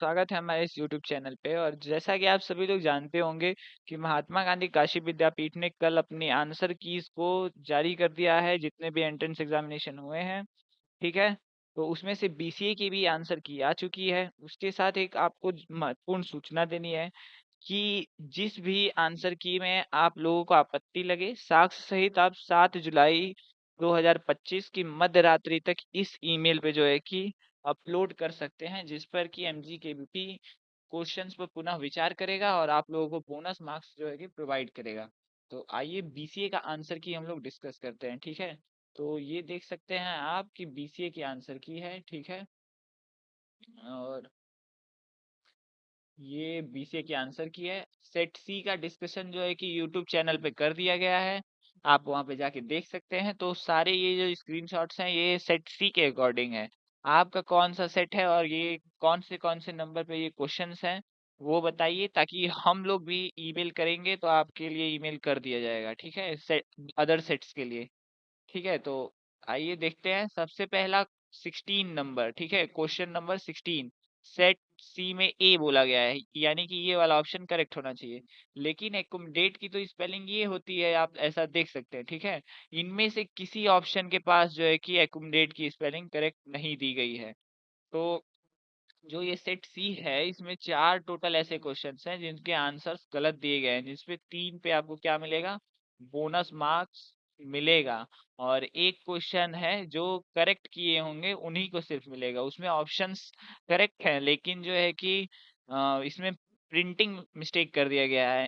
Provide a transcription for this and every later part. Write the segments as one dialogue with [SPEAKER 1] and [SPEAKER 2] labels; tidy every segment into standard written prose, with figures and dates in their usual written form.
[SPEAKER 1] स्वागत है हमारे इस YouTube चैनल पे। और जैसा कि आप सभी लोग जानते होंगे कि महात्मा गांधी काशी विद्यापीठ ने कल अपनी आंसर कीज को जारी कर दिया है, जितने भी एंट्रेंस एग्जामिनेशन हुए हैं। ठीक है। तो उसमें से BCA की भी आंसर की आ चुकी है। उसके साथ एक आपको महत्वपूर्ण सूचना देनी है कि जिस भी आंसर की में आप लोगों को आपत्ति लगे, साक्ष्य सहित आप 7 जुलाई 2025 की मध्य रात्रि तक इस ईमेल पे जो है कि अपलोड कर सकते हैं, जिस पर कि MGKBP क्वेश्चंस पर पुनः विचार करेगा और आप लोगों को बोनस मार्क्स जो है कि प्रोवाइड करेगा। तो आइए BCA का आंसर की हम लोग डिस्कस करते हैं। ठीक है। तो ये देख सकते हैं आप कि BCA की आंसर की है। ठीक है। और ये BCA की आंसर की है। सेट सी का डिस्कशन जो है कि यूट्यूब चैनल पे कर दिया गया है, आप वहां पे जाके देख सकते हैं। तो सारे ये जो स्क्रीनशॉट्स हैं ये सेट सी के अकॉर्डिंग है। आपका कौन सा सेट है और ये कौन से नंबर पे ये क्वेश्चंस हैं वो बताइए, ताकि हम लोग भी ईमेल करेंगे तो आपके लिए ईमेल कर दिया जाएगा। ठीक है, सेट अदर सेट्स के लिए। ठीक है। तो आइए देखते हैं। सबसे पहला 16 नंबर। ठीक है, क्वेश्चन नंबर 16 सेट सी में ए बोला गया है, यानी कि ये वाला ऑप्शन करेक्ट होना चाहिए। लेकिन एकोमोडेट की तो स्पेलिंग ये होती है, आप ऐसा देख सकते हैं। ठीक है। इनमें से किसी ऑप्शन के पास जो है कि एकोमोडेट की स्पेलिंग करेक्ट नहीं दी गई है। तो जो ये सेट सी है इसमें 4 टोटल ऐसे क्वेश्चंस हैं जिनके आंसर्स गलत दिए गए हैं, जिसपे 3 पे आपको क्या मिलेगा, बोनस मार्क्स मिलेगा। और एक क्वेश्चन है जो करेक्ट किए होंगे उन्हीं को सिर्फ मिलेगा। उसमें ऑप्शंस करेक्ट हैं लेकिन जो है कि इसमें प्रिंटिंग मिस्टेक कर दिया गया है।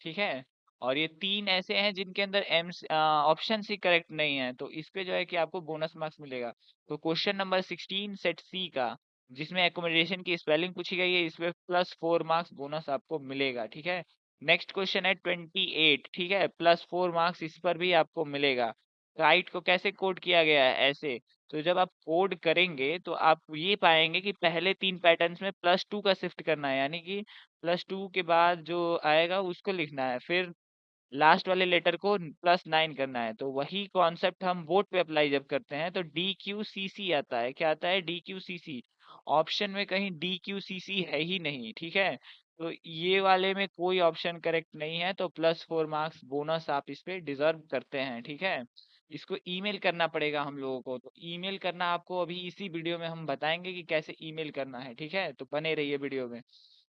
[SPEAKER 1] ठीक है। और ये 3 ऐसे हैं जिनके अंदर एम ऑप्शन ही करेक्ट नहीं है, तो इस पे जो है कि आपको बोनस मार्क्स मिलेगा। तो क्वेश्चन नंबर 16 सेट सी का, जिसमें एकोमोडेशन की स्पेलिंग पूछी गई है, इसमें +4 मार्क्स बोनस आपको मिलेगा। ठीक है। नेक्स्ट क्वेश्चन है 28। ठीक है, +4 मार्क्स इस पर भी आपको मिलेगा। राइट को कैसे कोड किया गया है, ऐसे। तो जब आप कोड करेंगे तो आप ये पाएंगे कि पहले 3 पैटर्न्स में +2 का शिफ्ट करना है, यानी कि +2 के बाद जो आएगा उसको लिखना है, फिर लास्ट वाले लेटर को +9 करना है। तो वही कॉन्सेप्ट हम वोट पे अप्लाई जब करते हैं तो DQCC आता है। क्या आता है, DQCC। ऑप्शन में कहीं DQCC है ही नहीं। ठीक है। तो ये वाले में कोई ऑप्शन करेक्ट नहीं है, तो +4 मार्क्स बोनस आप इस पे डिजर्व करते हैं। ठीक है। इसको ईमेल करना पड़ेगा हम लोगों को। तो ईमेल करना आपको अभी इसी वीडियो में हम बताएंगे कि कैसे ईमेल करना है। ठीक है, तो बने रहिए वीडियो में।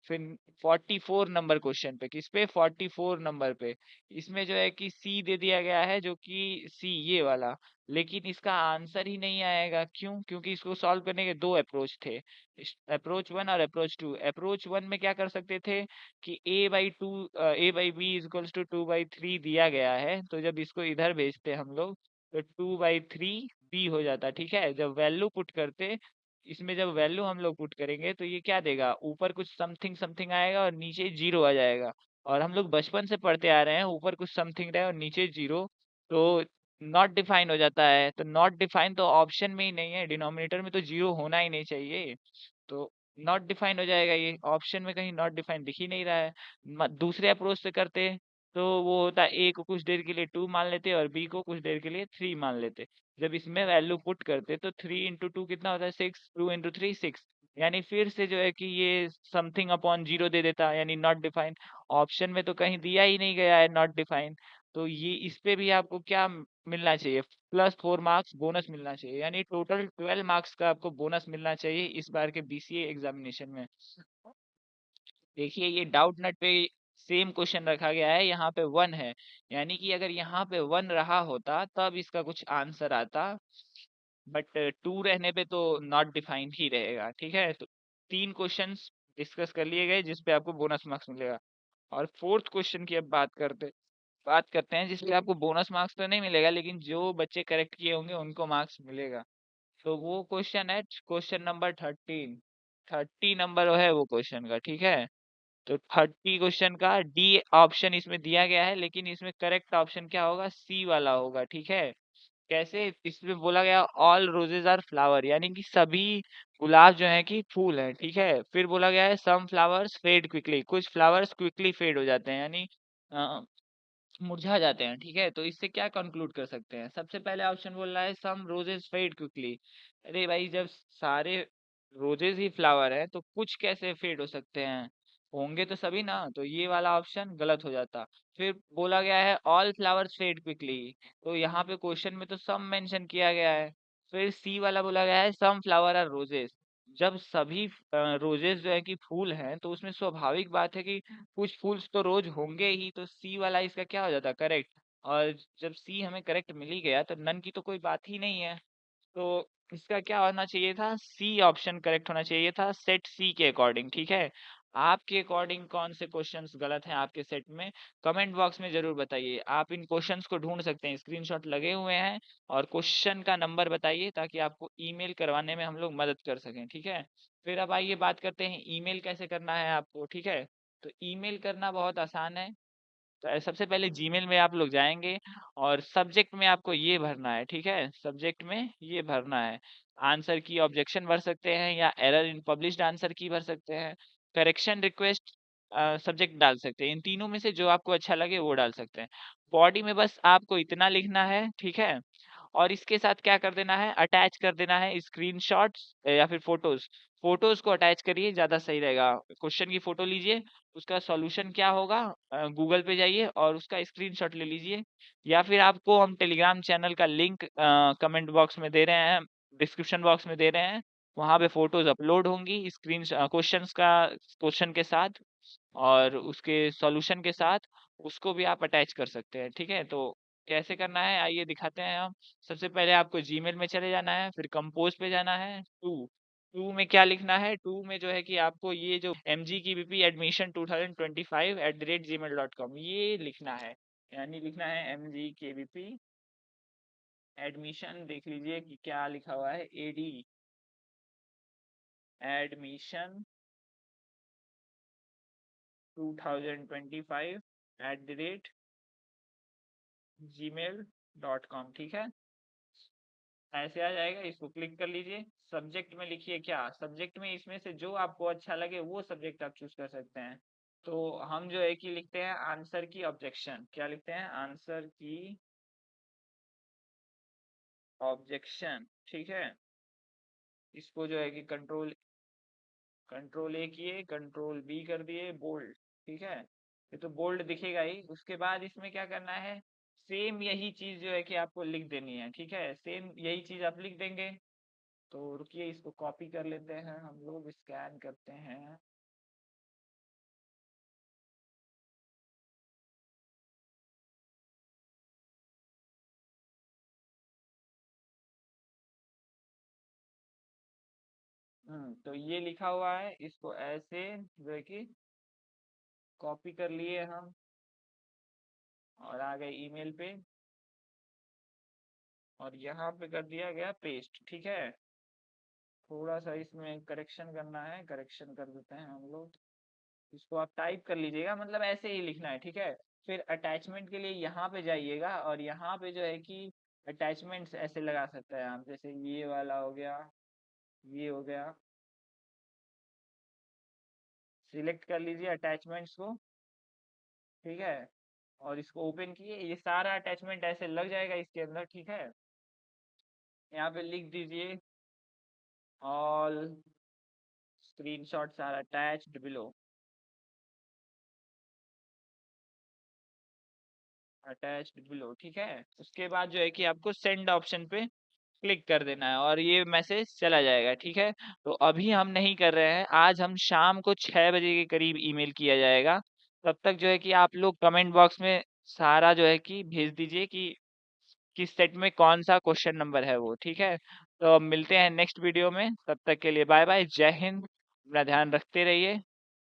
[SPEAKER 1] फिर 44 नंबर क्वेश्चन पे, किस पे, 44 नंबर पे। इसमें जो है कि सी दे दिया गया है, जो कि सी ये वाला। लेकिन इसका आंसर ही नहीं आएगा। क्यों? क्योंकि इसको सॉल्व करने के 2 अप्रोच थे, अप्रोच 1 और अप्रोच 2। अप्रोच 1 में क्या कर सकते थे कि A/B = 2/3 दिया गया है, तो जब इसको इधर भेजते हम लोग तो 2/3 B हो जाता। ठीक है। जब वैल्यू पुट करते, इसमें जब वैल्यू हम लोग पुट करेंगे तो ये क्या देगा, ऊपर कुछ समथिंग समथिंग आएगा और नीचे 0 आ जाएगा। और हम लोग बचपन से पढ़ते आ रहे हैं, ऊपर कुछ समथिंग रहे और नीचे 0, तो नॉट डिफाइन हो जाता है। तो नॉट डिफाइन तो ऑप्शन में ही नहीं है, डिनोमिनेटर में तो 0 होना ही नहीं चाहिए। तो नॉट डिफाइन हो जाएगा, ये ऑप्शन में कहीं नॉट डिफाइन दिख ही नहीं रहा है। दूसरे अप्रोच से करते तो वो होता, ए को कुछ देर के लिए 2 मान लेते और बी को कुछ देर के लिए 3 मान लेते। जब इसमें वैल्यू पुट करते तो 3 × 2 कितना होता है, 6। 2 × 3 6। यानी फिर से जो है कि ये समथिंग अपॉन 0 दे देता, यानी नॉट डिफाइन। ऑप्शन में तो कहीं दिया ही नहीं गया है नॉट डिफाइन। तो ये इस पे भी आपको क्या मिलना चाहिए, +4 मार्क्स बोनस मिलना चाहिए, यानी टोटल 12 मार्क्स का आपको बोनस मिलना चाहिए इस बार के BCA एग्जामिनेशन में। देखिए ये डाउट नट पे सेम क्वेश्चन रखा गया है, यहाँ पे 1 है, यानी कि अगर यहाँ पे 1 रहा होता तब इसका कुछ आंसर आता। बट 2 रहने पे तो नॉट डिफाइंड ही रहेगा। ठीक है। तो 3 क्वेश्चंस डिस्कस कर लिए गए जिसपे आपको बोनस मार्क्स मिलेगा। और फोर्थ क्वेश्चन की अब बात करते हैं, जिसपे आपको बोनस मार्क्स तो नहीं मिलेगा, लेकिन जो बच्चे करेक्ट किए होंगे उनको मार्क्स मिलेगा। तो वो क्वेश्चन है क्वेश्चन नंबर 13। 30 नंबर है वो क्वेश्चन का। ठीक है। तो 30 क्वेश्चन का डी ऑप्शन इसमें दिया गया है, लेकिन इसमें करेक्ट ऑप्शन क्या होगा, सी वाला होगा। ठीक है। कैसे, इसमें बोला गया ऑल रोजेज आर फ्लावर, यानी कि सभी गुलाब जो है कि फूल हैं। ठीक है। फिर बोला गया है सम फ्लावर्स फेड क्विकली, कुछ फ्लावर्स क्विकली फेड हो जाते हैं, यानी अ, मुरझा जाते हैं। ठीक है। तो इससे क्या कंक्लूड कर सकते हैं, सबसे पहले ऑप्शन बोल रहा है सम रोजेस फेड क्विकली। अरे भाई, जब सारे रोजेज ही फ्लावर है तो कुछ कैसे फेड हो सकते हैं, होंगे तो सभी ना, तो ये वाला ऑप्शन गलत हो जाता। फिर बोला गया है ऑल फ्लावर्स फेड क्विकली, तो यहाँ पे क्वेश्चन में तो सम मेंशन किया गया है। फिर सी वाला बोला गया है सम फ्लावर आर रोजेस, जब सभी रोजेस जो है कि फूल हैं तो उसमें स्वाभाविक बात है कि कुछ फूल तो रोज होंगे ही, तो सी वाला इसका क्या हो जाता करेक्ट। और जब सी हमें करेक्ट मिल ही गया तो नन की तो कोई बात ही नहीं है। तो इसका क्या होना चाहिए था, सी ऑप्शन करेक्ट होना चाहिए था सेट सी के अकॉर्डिंग। ठीक है, आपके अकॉर्डिंग कौन से क्वेश्चंस गलत हैं आपके सेट में, कमेंट बॉक्स में जरूर बताइए। आप इन क्वेश्चंस को ढूंढ सकते हैं, स्क्रीनशॉट लगे हुए हैं, और क्वेश्चन का नंबर बताइए ताकि आपको ईमेल करवाने में हम लोग मदद कर सकें। ठीक है, फिर अब आइए बात करते हैं ईमेल कैसे करना है आपको। ठीक है, तो ईमेल करना बहुत आसान है। तो सबसे पहले जीमेल में आप लोग जाएंगे और सब्जेक्ट में आपको ये भरना है। ठीक है, सब्जेक्ट में ये भरना है, आंसर की ऑब्जेक्शन भर सकते हैं या एरर इन पब्लिश्ड आंसर की भर सकते हैं, करेक्शन रिक्वेस्ट सब्जेक्ट डाल सकते हैं। इन तीनों में से जो आपको अच्छा लगे वो डाल सकते हैं। बॉडी में बस आपको इतना लिखना है। ठीक है, और इसके साथ क्या कर देना है, अटैच कर देना है स्क्रीनशॉट्स या फिर फोटोज। फोटोज को अटैच करिए, ज्यादा सही रहेगा। क्वेश्चन की फोटो लीजिए, उसका सॉल्यूशन क्या होगा, गूगल पे जाइए और उसका स्क्रीनशॉट ले लीजिए, या फिर आपको हम टेलीग्राम चैनल का लिंक कमेंट बॉक्स में दे रहे हैं, डिस्क्रिप्शन बॉक्स में दे रहे हैं, वहां पे फोटोज अपलोड होंगी स्क्रीन क्वेश्चंस का, क्वेश्चन के साथ और उसके सॉल्यूशन के साथ, उसको भी आप अटैच कर सकते हैं। ठीक है, तो कैसे करना है आइए दिखाते हैं हम। सबसे पहले आपको जीमेल में चले जाना है, फिर कंपोज पे जाना है। टू टू में क्या लिखना है, टू में जो है कि आपको ये जो mgkbp admission 2025 @gmail.com ये लिखना है, यानी लिखना है mgkbp एडमिशन, देख लीजिए कि क्या लिखा हुआ है, एडी एडमिशन 2025 @gmail.com। ठीक है, ऐसे आ जाएगा, इसको क्लिक कर लीजिए। सब्जेक्ट में लिखिए क्या, सब्जेक्ट में इसमें से जो आपको अच्छा लगे वो सब्जेक्ट आप चूज कर सकते हैं। तो हम जो है कि लिखते हैं आंसर की ऑब्जेक्शन, क्या लिखते हैं, आंसर की ऑब्जेक्शन। ठीक है, इसको जो है कि कंट्रोल कंट्रोल ए किए, कंट्रोल बी कर दिए, बोल्ड। ठीक है, ये तो बोल्ड दिखेगा ही। उसके बाद इसमें क्या करना है, सेम यही चीज जो है कि आपको लिख देनी है। ठीक है, सेम यही चीज आप लिख देंगे। तो रुकिए, इसको कॉपी कर लेते हैं हम लोग, स्कैन करते हैं। तो ये लिखा हुआ है, इसको ऐसे जो है कि कॉपी कर लिए हम और आ गए ईमेल पे, और यहाँ पे कर दिया गया पेस्ट। ठीक है, थोड़ा सा इसमें करेक्शन करना है, करेक्शन कर देते हैं हम लोग। इसको आप टाइप कर लीजिएगा, मतलब ऐसे ही लिखना है। ठीक है, फिर अटैचमेंट के लिए यहाँ पे जाइएगा और यहाँ पे जो है कि अटैचमेंट्स ऐसे लगा सकते हैं आप, जैसे ये वाला हो गया, ये हो गया, सिलेक्ट कर लीजिए अटैचमेंट्स को। ठीक है, और इसको ओपन किए, ये सारा अटैचमेंट ऐसे लग जाएगा इसके अंदर। ठीक है, यहाँ पे लिख दीजिए all screenshots are attached below, attached below. ठीक है, उसके बाद जो है कि आपको सेंड ऑप्शन पे क्लिक कर देना है और ये मैसेज चला जाएगा। ठीक है, तो अभी हम नहीं कर रहे हैं, आज हम शाम को 6 बजे के करीब ईमेल किया जाएगा। तब तक जो है कि आप लोग कमेंट बॉक्स में सारा जो है कि भेज दीजिए कि किस सेट में कौन सा क्वेश्चन नंबर है वो। ठीक है, तो अब मिलते हैं नेक्स्ट वीडियो में, तब तक के लिए बाय बाय, जय हिंद, अपना ध्यान रखते रहिए।